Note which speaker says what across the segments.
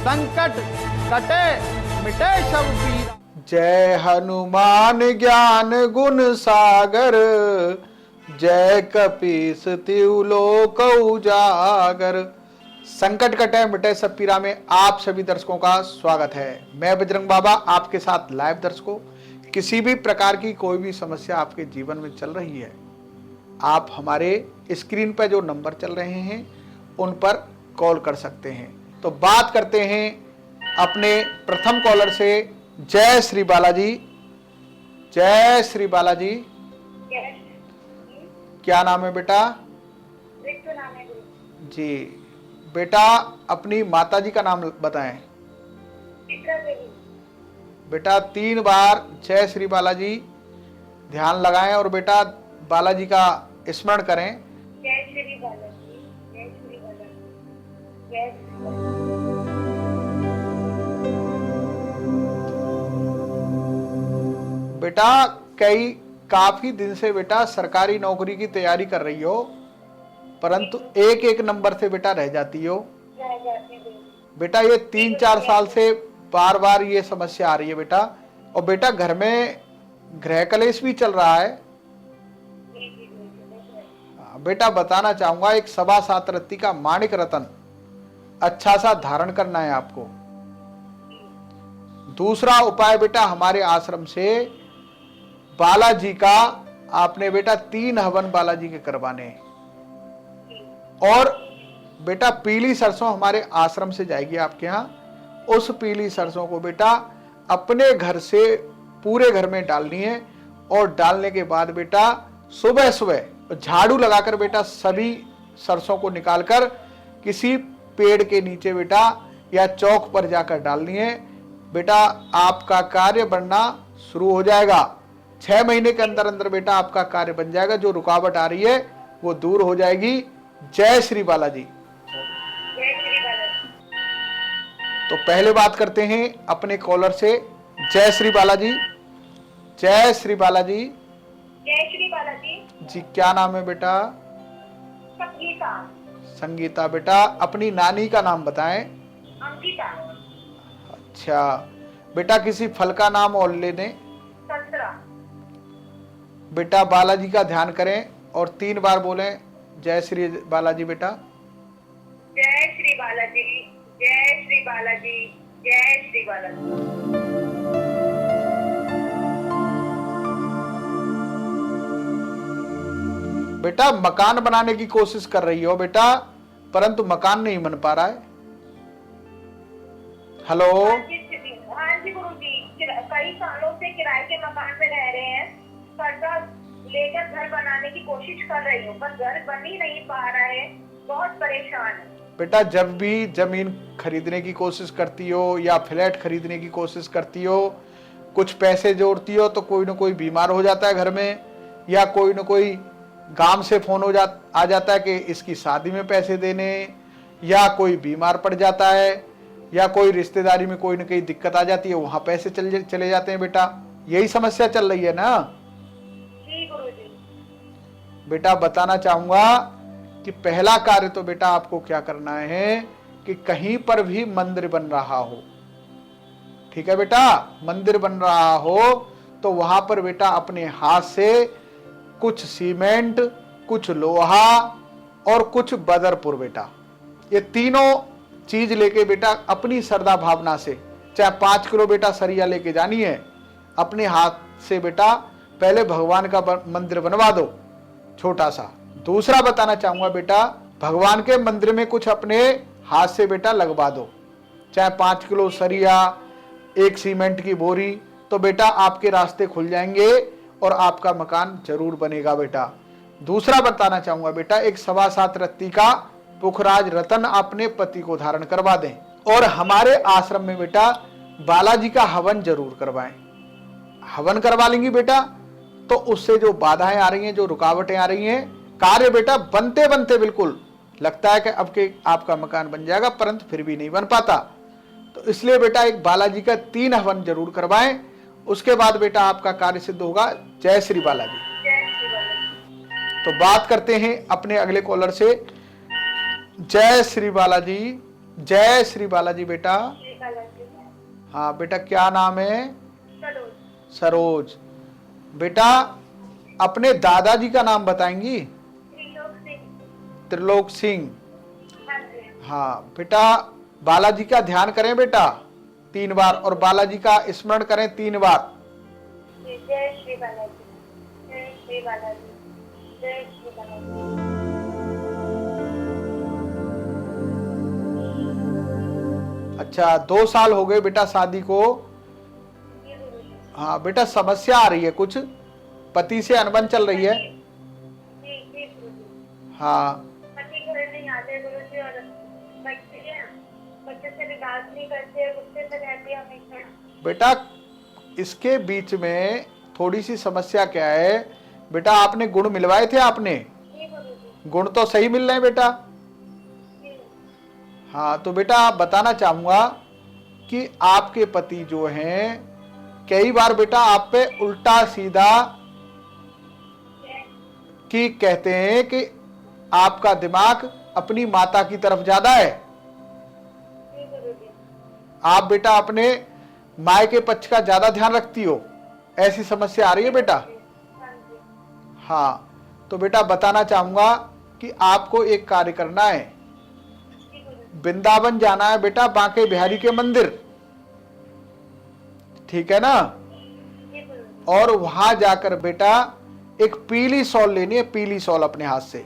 Speaker 1: संकट कटे मिटे सब पीरा।
Speaker 2: जय हनुमान ज्ञान गुण सागर, जय कपीस तिहु लोक उजागर। संकट कटे मिटे सब पीरा में आप सभी दर्शकों का स्वागत है। मैं बजरंग बाबा आपके साथ लाइव। दर्शकों, किसी भी प्रकार की कोई भी समस्या आपके जीवन में चल रही है, आप हमारे स्क्रीन पर जो नंबर चल रहे हैं उन पर कॉल कर सकते हैं। तो बात करते हैं अपने प्रथम कॉलर से। जय श्री बालाजी। जय श्री बालाजी। क्या नाम है बेटा?
Speaker 3: नाम है
Speaker 2: जी बेटा, अपनी माताजी का नाम बताएं। बेटा 3 बार जय श्री बालाजी ध्यान लगाएं और बेटा बालाजी का स्मरण करें।
Speaker 3: जय श्री बालाजी, जय श्री बालाजी, जय श्री बालाजी।
Speaker 2: बेटा काफी दिन से बेटा सरकारी नौकरी की तैयारी कर रही हो, परंतु एक एक नंबर से बेटा रह जाती हो। बेटा ये 3-4 साल से बार बार ये समस्या आ रही है बेटा। और बेटा घर में गृह कलेश भी चल रहा है। बेटा बताना चाहूंगा, एक 7.25 रत्ती का माणिक रतन अच्छा सा धारण करना है आपको। दूसरा उपाय बेटा, हमारे आश्रम से बालाजी का आपने बेटा 3 हवन बालाजी के करवाने हैं। और बेटा पीली सरसों हमारे आश्रम से जाएगी आपके यहाँ। उस पीली सरसों को बेटा अपने घर से पूरे घर में डालनी है। और डालने के बाद बेटा सुबह सुबह झाड़ू लगाकर बेटा सभी सरसों को निकालकर किसी पेड़ के नीचे बेटा या चौक पर जाकर डालनी है। बेटा आपका कार्य बनना शुरू हो जाएगा। 6 महीने के अंदर अंदर बेटा आपका कार्य बन जाएगा। जो रुकावट आ रही है वो दूर हो जाएगी। जय श्री बालाजी।
Speaker 3: जय श्री बालाजी।
Speaker 2: तो पहले बात करते हैं अपने कॉलर से। जय श्री बालाजी। जय श्री बालाजी।
Speaker 3: जय श्री बालाजी।
Speaker 2: जी क्या नाम है बेटा?
Speaker 3: संगीता।
Speaker 2: संगीता। बेटा अपनी नानी का नाम बताएं।
Speaker 3: अंकिता।
Speaker 2: अच्छा बेटा, किसी फल का नाम और ले दें।
Speaker 3: संतरा।
Speaker 2: बेटा बालाजी का ध्यान करें और 3 बार बोलें जय श्री बालाजी। बेटा
Speaker 3: जय श्री बालाजी, जय श्री बालाजी, जय श्री बालाजी।
Speaker 2: बेटा मकान बनाने की कोशिश कर रही हो बेटा, परंतु मकान नहीं बन पा रहा है। हेलो।
Speaker 3: हाँ जी गुरुजी, कई सालों से किराए के मकान में रह रहे हैं। कर्जा लेकर घर बनाने की कोशिश कर रही हूँ, पर घर बन ही नहीं पा रहा है। बहुत परेशान है।
Speaker 2: बेटा जब भी जमीन खरीदने की कोशिश करती हो या फ्लैट खरीदने की कोशिश करती हो, कुछ पैसे जोड़ती हो, तो कोई ना कोई बीमार हो जाता है घर में, या कोई ना कोई गांव से फोन आ जाता है कि इसकी शादी में पैसे देने, या कोई बीमार पड़ जाता है, या कोई रिश्तेदारी में कोई ना कोई दिक्कत आ जाती है, वहां पैसे चले जाते हैं। बेटा यही समस्या चल रही है ना?
Speaker 3: जी गुरुजी।
Speaker 2: बेटा बताना चाहूंगा कि पहला कार्य तो बेटा आपको क्या करना है कि कहीं पर भी मंदिर बन रहा हो, ठीक है बेटा, मंदिर बन रहा हो तो वहां पर बेटा अपने हाथ से कुछ सीमेंट, कुछ लोहा और कुछ बदरपुर बेटा, ये तीनों चीज लेके बेटा अपनी श्रद्धा भावना से, चाहे 5 किलो बेटा सरिया लेके जानी है, अपने हाथ से बेटा पहले भगवान का मंदिर बनवा दो छोटा सा। दूसरा बताना चाहूंगा बेटा, भगवान के मंदिर में कुछ अपने हाथ से बेटा लगवा दो, चाहे 5 किलो सरिया, 1 सीमेंट की बोरी, तो बेटा आपके रास्ते खुल जाएंगे और आपका मकान जरूर बनेगा बेटा। दूसरा बताना चाहूंगा बेटा, एक 7.25 रत्ती का पुखराज रतन अपने पति को धारण करवा दें। और हमारे आश्रम में बेटा बालाजी का हवन जरूर करवाएं। हवन करवा लेंगी बेटा तो उससे जो बाधाएं आ रही हैं, जो रुकावटें आ रही हैं, कार्य बेटा बनते बनते बिल्कुल लगता है कि अब के आपका मकान बन जाएगा, परंतु फिर भी नहीं बन पाता। तो इसलिए बेटा एक बालाजी का 3 हवन जरूर करवाएं, उसके बाद बेटा आपका कार्य सिद्ध होगा। जय श्री बालाजी। तो बात करते हैं अपने अगले कॉलर से। जय श्री बालाजी। जय श्री बालाजी बेटा।
Speaker 3: श्री बालाजी।
Speaker 2: हाँ बेटा, क्या नाम है?
Speaker 3: सरोज।
Speaker 2: सरोज। बेटा अपने दादाजी का नाम बताएंगी?
Speaker 3: त्रिलोक सिंह।
Speaker 2: त्रिलोक सिंह।
Speaker 3: हाँ जी।
Speaker 2: हाँ बेटा, बालाजी का ध्यान करें बेटा 3 बार, और बालाजी का स्मरण करें 3 बार।
Speaker 3: जय श्री बालाजी, जय श्री बालाजी, जय श्री बालाजी।
Speaker 2: अच्छा, 2 साल हो गए बेटा शादी को।
Speaker 3: जी गुरुजी।
Speaker 2: हाँ बेटा, समस्या आ रही है कुछ, पति से अनबन चल रही है।
Speaker 3: जी जी गुरुजी।
Speaker 2: हाँ
Speaker 3: पति घर नहीं आते गुरुजी, और बच्चे से भी बात नहीं करते, गुस्से में रहती है हमेशा।
Speaker 2: बेटा, इसके बीच में थोड़ी सी समस्या क्या है बेटा, आपने गुण मिलवाए थे आपने?
Speaker 3: जी गुरुजी।
Speaker 2: गुण तो सही मिल रहे हैं बेटा।
Speaker 3: जी।
Speaker 2: हाँ तो बेटा, आप बताना चाहूंगा कि आपके पति जो हैं कई बार बेटा आप पे उल्टा सीधा कि कहते हैं कि आपका दिमाग अपनी माता की तरफ ज्यादा है।
Speaker 3: जी गुरुजी।
Speaker 2: आप बेटा अपने माय के पक्ष का ज्यादा ध्यान रखती हो, ऐसी समस्या आ रही है बेटा।
Speaker 3: हाँ जी।
Speaker 2: हाँ तो बेटा बताना चाहूंगा कि आपको एक कार्य करना है,
Speaker 3: जी गुरुजी।
Speaker 2: वृंदावन जाना है बेटा, बांके बिहारी के मंदिर, ठीक है ना?
Speaker 3: जी गुरुजी।
Speaker 2: और वहां जाकर बेटा एक पीली शॉल लेनी है, पीली शॉल अपने हाथ से,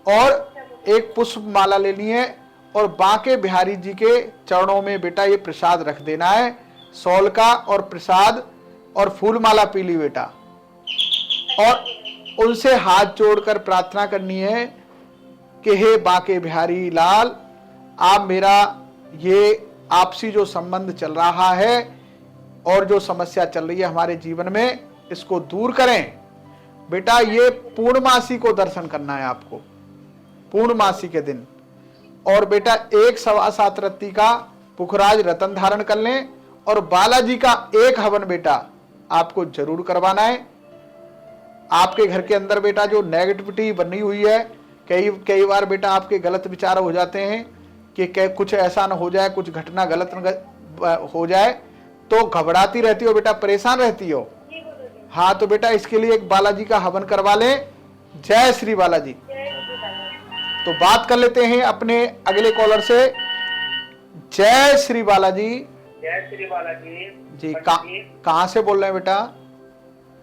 Speaker 2: और एक पुष्प माला लेनी है, और बांके बिहारी जी के चरणों में बेटा ये प्रसाद रख देना है, शॉल का और प्रसाद और फूल माला पीली बेटा, और उनसे हाथ जोड़कर प्रार्थना करनी है कि हे बांके बिहारी लाल, आप मेरा ये आपसी जो संबंध चल रहा है और जो समस्या चल रही है हमारे जीवन में, इसको दूर करें। बेटा ये पूर्णमासी को दर्शन करना है आपको, पूर्णमासी के दिन। और बेटा 1 सवा 7 रत्ती का पुखराज रतन धारण कर लें, और बालाजी का 1 हवन बेटा आपको जरूर करवाना है। आपके घर के अंदर बेटा जो नेगेटिविटी बनी हुई है, कई बार बेटा आपके गलत विचार हो जाते हैं कि कुछ ऐसा न हो जाए, कुछ घटना गलत हो जाए, तो घबराती रहती हो बेटा, परेशान रहती हो।
Speaker 3: जी गुरुजी।
Speaker 2: हाँ तो बेटा इसके लिए एक बालाजी का हवन करवा लें। जय श्री बालाजी।
Speaker 3: जय श्री बालाजी।
Speaker 2: तो बात कर लेते हैं अपने अगले कॉलर से। जय श्री बालाजी।
Speaker 4: जय श्री बालाजी
Speaker 2: जी,
Speaker 4: पंडित जी,
Speaker 2: कहाँ से बोल रहे हैं बेटा?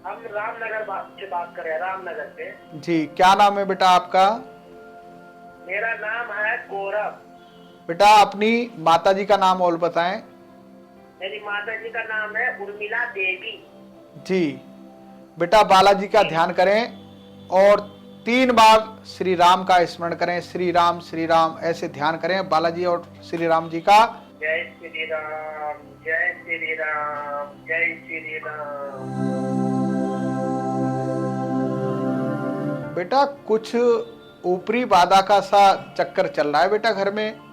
Speaker 4: हम रामनगर से बात कर रहे हैं, रामनगर से।
Speaker 2: जी, क्या नाम है बेटा आपका?
Speaker 4: मेरा नाम है गौरव।
Speaker 2: बेटा अपनी माता जी का नाम और बताएं।
Speaker 4: मेरी माता जी का नाम है उर्मिला देवी।
Speaker 2: जी बेटा, बालाजी का ध्यान करें और 3 बार श्री राम का स्मरण करें, श्री राम ऐसे ध्यान करें बालाजी और श्री राम जी का।
Speaker 4: जय श्री राम, जय श्री राम, जय श्री राम।
Speaker 2: बेटा कुछ ऊपरी बाधा का सा चक्कर चल रहा है बेटा घर में।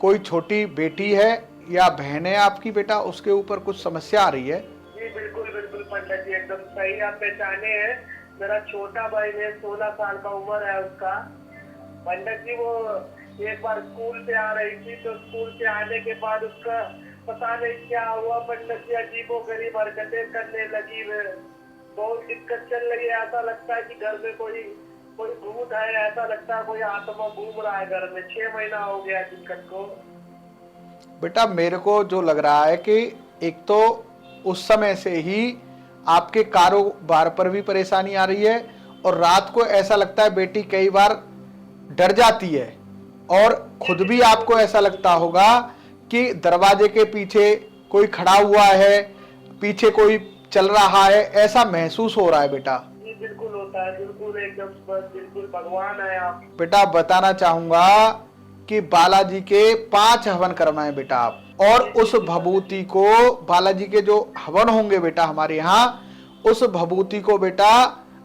Speaker 2: कोई छोटी बेटी है या बहन है आपकी बेटा, उसके ऊपर कुछ समस्या आ रही है।
Speaker 4: जी बिल्कुल बिल्कुल पंडित जी, एकदम सही आप पहचाने हैं। मेरा छोटा भाई है, 16 साल का उम्र है उसका। पंडित जी वो एक बार स्कूल से आ रही थी, तो स्कूल से आने के बाद उसका पता नहीं क्या हुआ पंडित जी, अजीबोगरीब हरकतें करने लगी। बहुत दिक्कत चल रही है, ऐसा लगता है कि घर में कोई भूत है, ऐसा लगता है कोई आत्मा घूम रहा है घर में। 6 महीना हो गया दिक्कत को।
Speaker 2: बेटा मेरे को जो लग रहा है कि एक तो उस समय से ही आपके कारोबार पर भी परेशानी आ रही है, और रात को ऐसा लगता है बेटी कई बार डर जाती है, और खुद भी आपको ऐसा लगता होगा कि दरवाजे के पीछे कोई खड़ा हुआ है, पीछे कोई चल रहा है, ऐसा महसूस हो रहा है बेटा।
Speaker 4: जी बिल्कुल होता है, बिल्कुल एकदम बस बिल्कुल भगवान है आप।
Speaker 2: बेटा बताना चाहूंगा कि बालाजी के 5 हवन करवाएं बेटा आप, और उस भभूति को, बालाजी के जो हवन होंगे बेटा हमारे यहाँ, उस भभूति को बेटा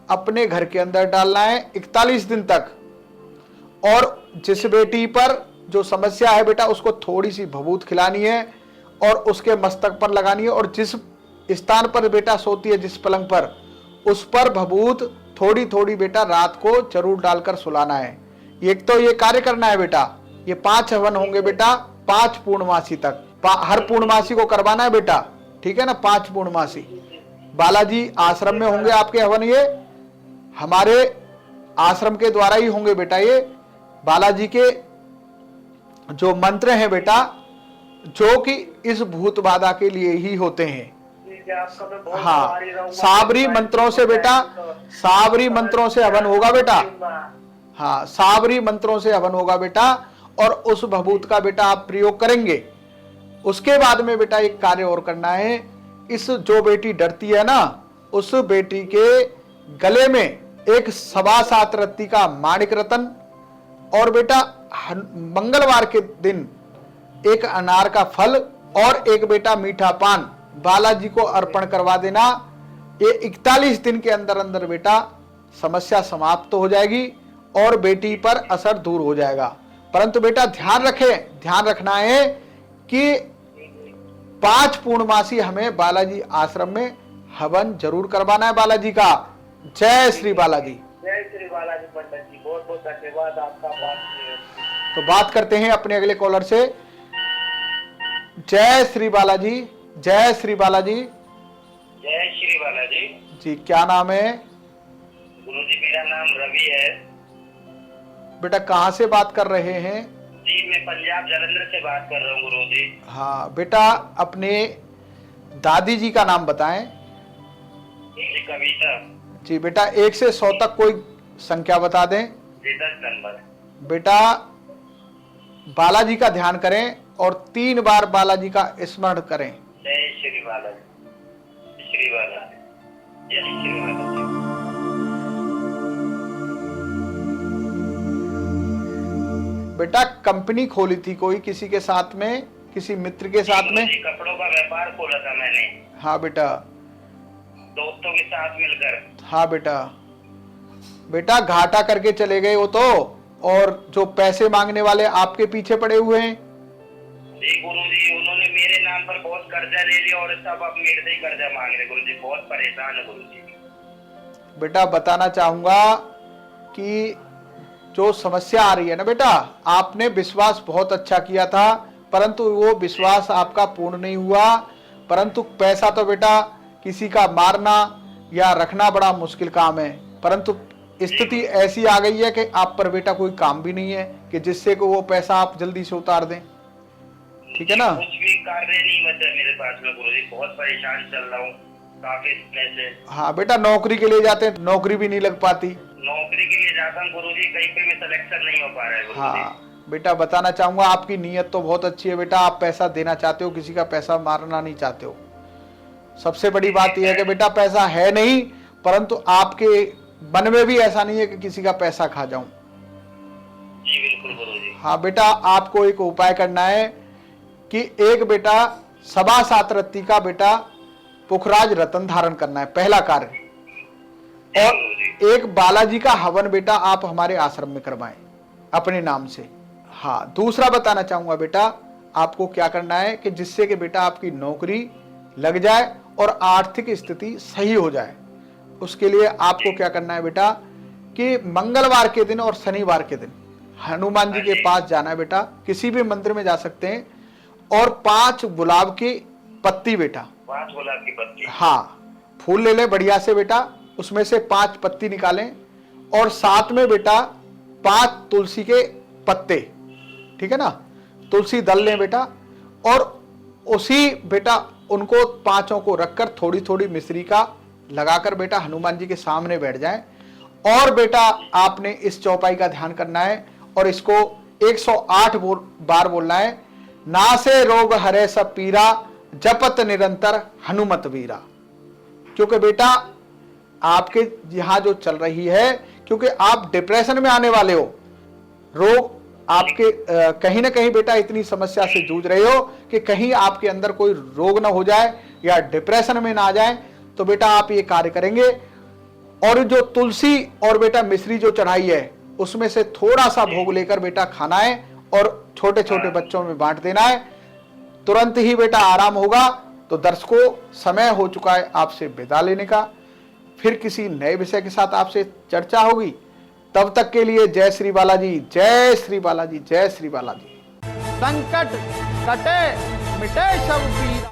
Speaker 2: अपने घर के अंदर डालना है 41 दिन तक। और जिस बेटी पर जो समस्या है बेटा, उसको थोड़ी सी भभूत खिलानी है और उसके मस्तक पर लगानी है, और जिस स्थान पर बेटा सोती है, जिस पलंग पर, उस पर भभूत थोड़ी थोड़ी बेटा रात को जरूर डालकर सुलाना है। एक तो ये कार्य करना है बेटा। ये 5 हवन होंगे बेटा 5 पूर्णमासी तक। हर पूर्णमासी को करवाना है बेटा, ठीक है ना, 5 पूर्णमासी बालाजी आश्रम में होंगे आपके हवन। ये हमारे आश्रम के द्वारा ही होंगे बेटा। ये बालाजी के जो मंत्र हैं बेटा, जो कि इस भूत बाधा के लिए ही होते हैं। हाँ, साबरी मंत्रों से बेटा, साबरी मंत्रों से हवन होगा बेटा। हाँ, साबरी मंत्रों से हवन होगा बेटा, और उस भभूत का बेटा आप प्रयोग करेंगे। उसके बाद में बेटा एक कार्य और करना है। इस जो बेटी डरती है ना, उस बेटी के गले में एक 7.25 रत्ती का माणिक रतन, और बेटा मंगलवार के दिन एक अनार का फल और एक बेटा मीठा पान बालाजी को अर्पण करवा देना। ये 41 दिन के अंदर अंदर बेटा समस्या समाप्त हो जाएगी और बेटी पर असर दूर हो जाएगा। परंतु बेटा ध्यान रखें, ध्यान रखना है कि 5 पूर्णमासी हमें बालाजी आश्रम में हवन जरूर करवाना है बालाजी का। जय श्री बालाजी।
Speaker 4: जय श्री बालाजी पंडित जी, बहुत बहुत धन्यवाद आपका।
Speaker 2: तो बात करते हैं अपने अगले कॉलर से। जय श्री बालाजी, जय श्री बालाजी।
Speaker 5: जय श्री बालाजी
Speaker 2: जी, क्या नाम है?
Speaker 5: गुरुजी मेरा नाम रवि है।
Speaker 2: बेटा कहाँ से बात कर रहे हैं?
Speaker 5: जी मैं पंजाब जालंधर से बात कर रहा हूँ गुरुजी।
Speaker 2: हाँ बेटा, अपने दादी जी का नाम बताएं।
Speaker 5: जी कविता।
Speaker 2: जी बेटा, 1 से 100 तक कोई संख्या बता दें।
Speaker 5: जी 10 नंबर।
Speaker 2: बेटा बालाजी का ध्यान करें और 3 बार बालाजी का स्मरण करें।
Speaker 5: जय श्री बालाजी, श्री बालाजी, जय श्री बालाजी।
Speaker 2: बेटा कंपनी खोली थी कोई किसी के साथ में, किसी मित्र के साथ में?
Speaker 5: कपड़ों का व्यापार खोला था मैंने।
Speaker 2: हाँ बेटा,
Speaker 5: दोस्तों के साथ मिलकर।
Speaker 2: हाँ बेटा। बेटा घाटा करके चले गए वो तो, और जो पैसे मांगने वाले आपके पीछे पड़े हुए हैं।
Speaker 5: जी गुरुजी, उन्होंने मेरे नाम पर बहुत कर्जा ले लिया और सब अब मेरे से ही कर्जा मांग रहे गुरुजी। बहुत परेशान है गुरुजी।
Speaker 2: बेटा बताना चाहूंगा कि जो समस्या आ रही है ना बेटा, आपने विश्वास बहुत अच्छा किया था, परंतु वो विश्वास आपका पूर्ण नहीं हुआ। परंतु पैसा तो बेटा किसी का मारना या रखना बड़ा मुश्किल काम है, परंतु स्थिति ऐसी आ गई है कि आप पर बेटा कोई काम भी नहीं है कि जिससे को वो पैसा आप जल्दी से उतार दें। ठीक है ना?
Speaker 5: कुछ भी कार्य नहीं बचा मेरे पास में गुरुजी, बहुत परेशान चल रहा हूँ काफी समय से।
Speaker 2: हाँ बेटा, नौकरी के लिए जाते हैं, नौकरी भी नहीं लग पाती।
Speaker 5: नौकरी के लिए जाता हूँ गुरुजी, कहीं पे भी सिलेक्शन नहीं हो पा रहा है गुरुजी।
Speaker 2: हाँ बेटा, बताना चाहूंगा आपकी नीयत तो बहुत अच्छी है बेटा, आप पैसा देना चाहते हो, किसी का पैसा मारना नहीं चाहते हो। सबसे बड़ी बात यह है कि बेटा पैसा है नहीं, परंतु आपके मन में भी ऐसा नहीं है कि किसी का पैसा खा जाऊं।
Speaker 5: जी बिल्कुल गुरुजी।
Speaker 2: हाँ बेटा, आपको एक उपाय करना है कि एक बेटा 7.25 रत्ती का बेटा पुखराज रतन धारण करना है, पहला कार्य। और एक बालाजी का हवन बेटा आप हमारे आश्रम में करवाएं अपने नाम से। हाँ, दूसरा बताना चाहूंगा बेटा, आपको क्या करना है कि जिससे कि बेटा आपकी नौकरी लग जाए और आर्थिक स्थिति सही हो जाए। उसके लिए आपको क्या करना है बेटा कि मंगलवार के दिन और शनिवार के दिन हनुमान जी के पास जाना है बेटा, किसी भी मंदिर में जा सकते हैं, और 5 गुलाब की पत्ती बेटा,
Speaker 5: 5 गुलाब की पत्ती।
Speaker 2: हाँ, फूल ले ले बढ़िया से बेटा, उसमें से 5 पत्ती निकालें, और साथ में बेटा 5 तुलसी के पत्ते, ठीक है ना, तुलसी दल लें बेटा, और उसी बेटा उनको 5 को रखकर थोड़ी थोड़ी मिश्री का लगाकर बेटा हनुमान जी के सामने बैठ जाएं। और बेटा आपने इस चौपाई का ध्यान करना है और इसको 108 बार बोलना है। नासे रोग हरे सब पीरा, जपत निरंतर हनुमत वीरा। क्योंकि बेटा आपके यहाँ जो चल रही है, क्योंकि आप डिप्रेशन में आने वाले हो, रोग आपके कहीं ना कहीं बेटा इतनी समस्या से जूझ रहे हो कि कहीं आपके अंदर कोई रोग ना हो जाए या डिप्रेशन में ना आ जाए, तो बेटा आप ये कार्य करेंगे। और जो तुलसी और बेटा मिश्री जो चढ़ाई है उसमें से थोड़ा सा भोग लेकर बेटा खाना है और छोटे छोटे बच्चों में बांट देना है। तुरंत ही बेटा आराम होगा। तो दर्शकों, समय हो चुका है आपसे विदा लेने का। फिर किसी नए विषय के साथ आपसे चर्चा होगी। तब तक के लिए जय श्री बालाजी, जय श्री बालाजी, जय श्री बालाजी।
Speaker 1: संकट कटे मिटे सब पीरा।